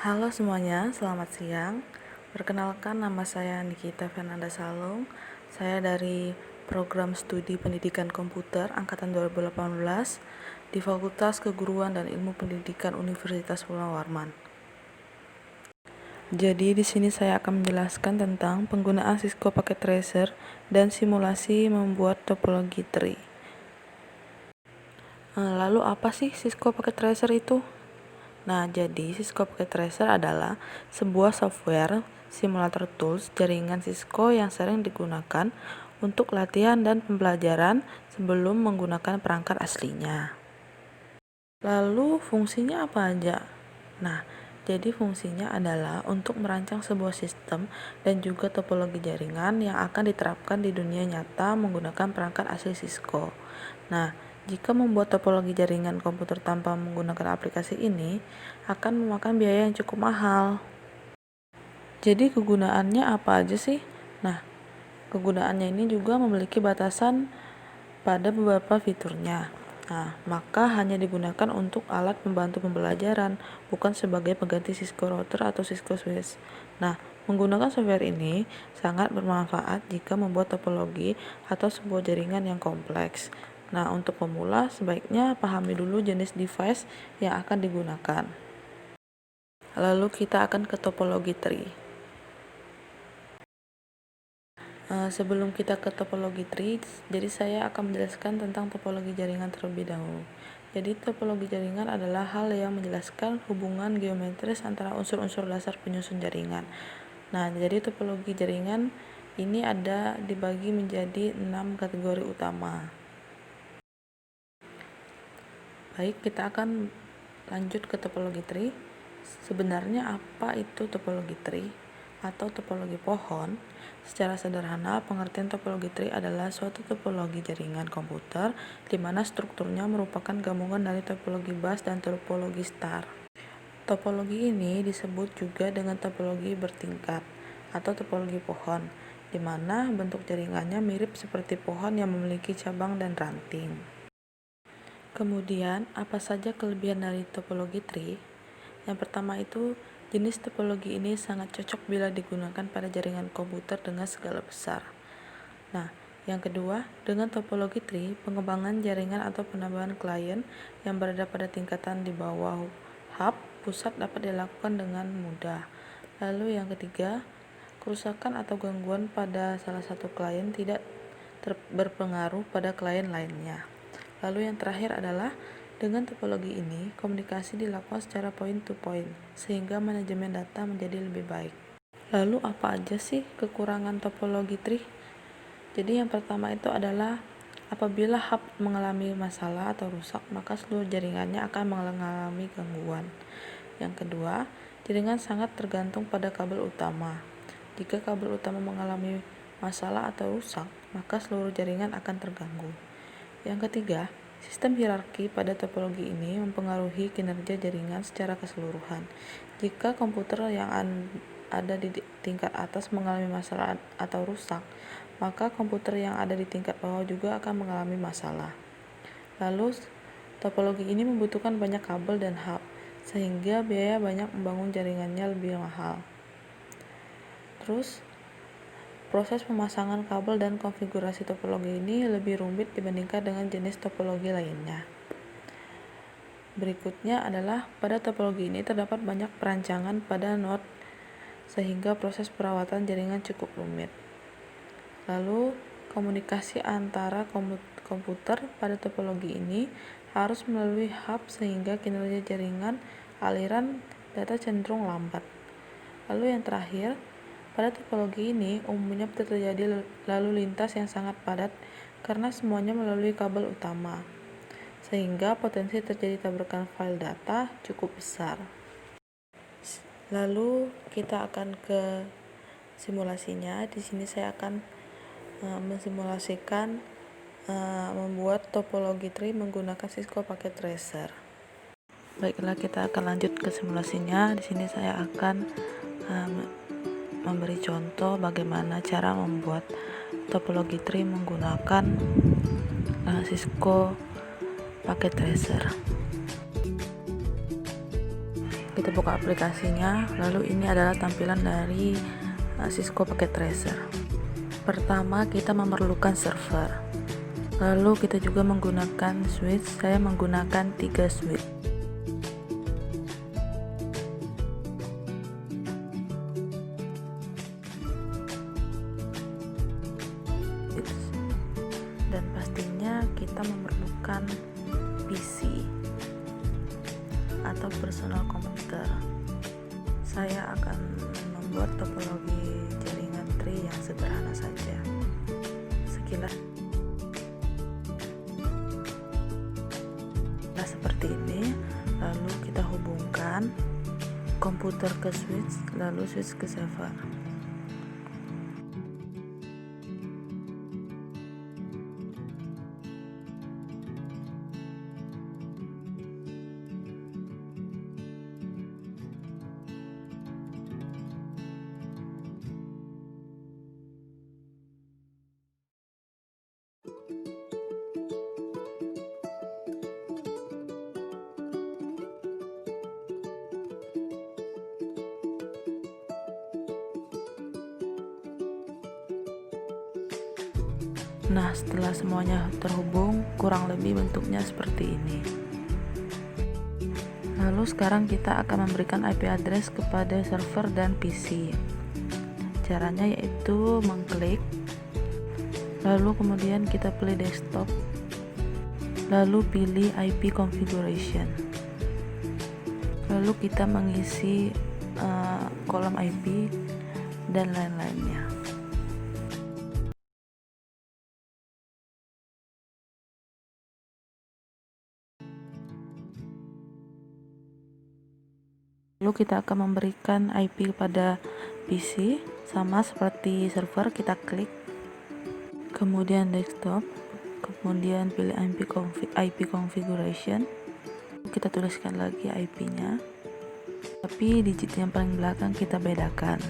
Halo semuanya, selamat siang. Perkenalkan, nama saya Nikita Fernanda Salung. Saya dari Program Studi Pendidikan Komputer Angkatan 2018 di Fakultas Keguruan dan Ilmu Pendidikan Universitas Munawarman. Jadi di sini saya akan menjelaskan tentang penggunaan Cisco Packet Tracer dan simulasi membuat topologi tree. Lalu apa sih Cisco Packet Tracer itu? Nah, jadi Cisco Packet Tracer adalah sebuah software simulator tools jaringan Cisco yang sering digunakan untuk latihan dan pembelajaran sebelum menggunakan perangkat aslinya. Lalu fungsinya apa aja? Nah, jadi fungsinya adalah untuk merancang sebuah sistem dan juga topologi jaringan yang akan diterapkan di dunia nyata menggunakan perangkat asli Cisco. Nah, jika membuat topologi jaringan komputer tanpa menggunakan aplikasi ini akan memakan biaya yang cukup mahal. Jadi kegunaannya apa aja sih? Nah, kegunaannya ini juga memiliki batasan pada beberapa fiturnya. Nah, maka hanya digunakan untuk alat pembantu pembelajaran, bukan sebagai pengganti Cisco router atau Cisco switch. Nah, menggunakan software ini sangat bermanfaat jika membuat topologi atau sebuah jaringan yang kompleks. Nah, untuk pemula sebaiknya pahami dulu jenis device yang akan digunakan. Lalu kita akan ke topologi tree. Sebelum kita ke topologi tree, jadi saya akan menjelaskan tentang topologi jaringan terlebih dahulu. Jadi topologi jaringan adalah hal yang menjelaskan hubungan geometris antara unsur-unsur dasar penyusun jaringan. Nah, jadi topologi jaringan ini ada dibagi menjadi 6 kategori utama. Baik, kita akan lanjut ke topologi tree. Sebenarnya apa itu topologi tree atau topologi pohon? Secara sederhana, pengertian topologi tree adalah suatu topologi jaringan komputer di mana strukturnya merupakan gabungan dari topologi bus dan topologi star. Topologi ini disebut juga dengan topologi bertingkat atau topologi pohon, di mana bentuk jaringannya mirip seperti pohon yang memiliki cabang dan ranting. Kemudian, apa saja kelebihan dari topologi tree? Yang pertama itu, jenis topologi ini sangat cocok bila digunakan pada jaringan komputer dengan skala besar. Nah, yang kedua, dengan topologi tree, pengembangan jaringan atau penambahan klien yang berada pada tingkatan di bawah hub pusat dapat dilakukan dengan mudah. Lalu yang ketiga, kerusakan atau gangguan pada salah satu klien tidak berpengaruh pada klien lainnya. Lalu yang terakhir adalah dengan topologi ini, komunikasi dilakukan secara point to point, sehingga manajemen data menjadi lebih baik. Lalu apa aja sih kekurangan topologi tree? Jadi yang pertama itu adalah apabila hub mengalami masalah atau rusak, maka seluruh jaringannya akan mengalami gangguan. Yang kedua, jaringan sangat tergantung pada kabel utama. Jika kabel utama mengalami masalah atau rusak, maka seluruh jaringan akan terganggu. Yang ketiga, sistem hierarki pada topologi ini mempengaruhi kinerja jaringan secara keseluruhan. Jika komputer yang ada di tingkat atas mengalami masalah atau rusak, maka komputer yang ada di tingkat bawah juga akan mengalami masalah. Lalu, topologi ini membutuhkan banyak kabel dan hub, sehingga biaya banyak membangun jaringannya lebih mahal. Terus, proses pemasangan kabel dan konfigurasi topologi ini lebih rumit dibandingkan dengan jenis topologi lainnya. Berikutnya adalah pada topologi ini terdapat banyak perancangan pada node sehingga proses perawatan jaringan cukup rumit. Lalu, komunikasi antara komputer pada topologi ini harus melalui hub sehingga kinerja jaringan aliran data cenderung lambat. Lalu yang terakhir, pada topologi ini umumnya terjadi lalu lintas yang sangat padat karena semuanya melalui kabel utama, sehingga potensi terjadi tabrakan file data cukup besar. Lalu kita akan ke simulasinya. Di sini saya akan mensimulasikan membuat topologi tree menggunakan Cisco Packet Tracer. Baiklah, kita akan lanjut ke simulasinya. Di sini saya akan memberi contoh bagaimana cara membuat topologi tree menggunakan Cisco Packet Tracer. Kita buka aplikasinya, lalu ini adalah tampilan dari Cisco Packet Tracer. Pertama, kita memerlukan server. Lalu kita juga menggunakan switch. Saya menggunakan 3 switch. Dan pastinya kita memerlukan PC atau personal komputer. Saya akan membuat topologi jaringan tree yang sederhana saja. Sekilas seperti ini, lalu kita hubungkan komputer ke switch, lalu switch ke server. Nah, setelah semuanya terhubung, kurang lebih bentuknya seperti ini. Lalu sekarang kita akan memberikan IP address kepada server dan PC. Caranya yaitu mengklik, lalu kemudian kita pilih desktop, lalu pilih IP configuration. Lalu kita mengisi kolom IP dan lain-lainnya. Lalu kita akan memberikan IP pada PC, sama seperti server, kita klik, kemudian desktop, kemudian pilih IP configuration, kita tuliskan lagi IP-nya, tapi digit yang paling belakang kita bedakan.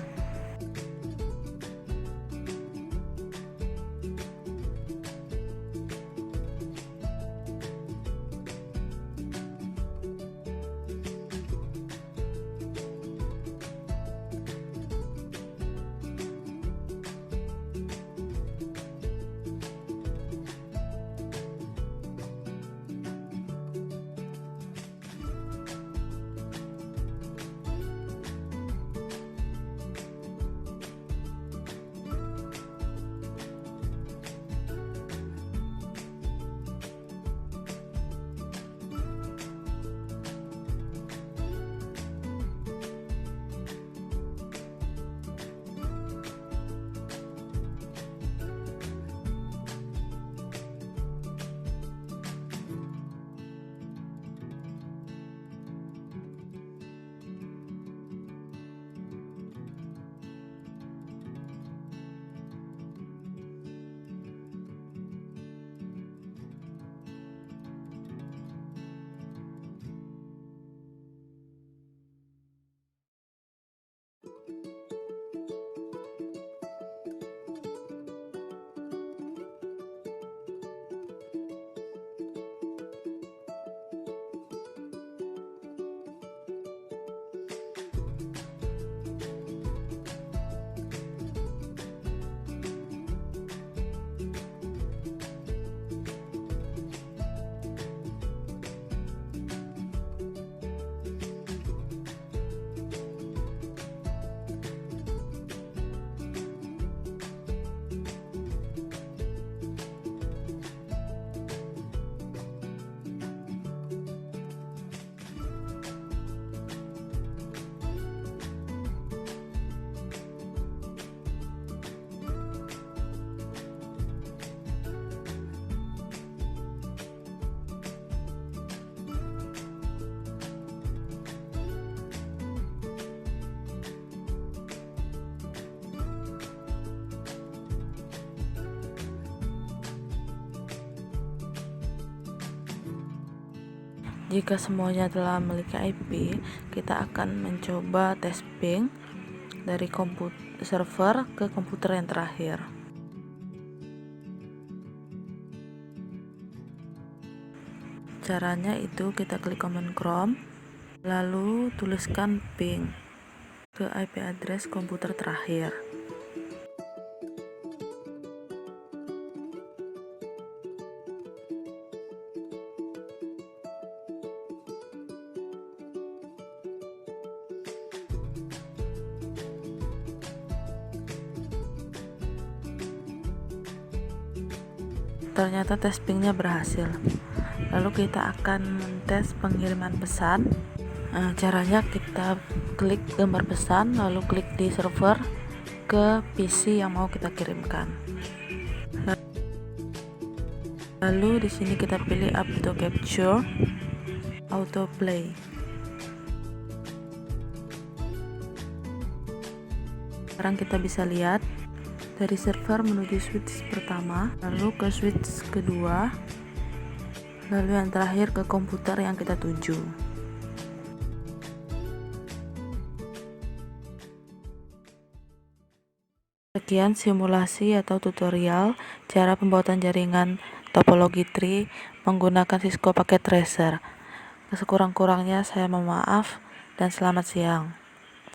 Jika semuanya telah memiliki IP, kita akan mencoba tes ping dari server ke komputer yang terakhir. Caranya itu kita klik command Chrome, Lalu tuliskan ping ke IP address komputer terakhir. Ternyata tes pingnya berhasil. Lalu kita akan tes pengiriman pesan. Caranya kita klik gambar pesan, lalu klik di server ke PC yang mau kita kirimkan. Lalu di sini kita pilih auto capture, auto play. Sekarang kita bisa lihat dari server menuju switch pertama, lalu ke switch kedua, lalu yang terakhir ke komputer yang kita tuju. Sekian simulasi atau tutorial cara pembuatan jaringan topologi tree menggunakan Cisco paket tracer. Sekurang-kurangnya saya mohon maaf dan selamat siang.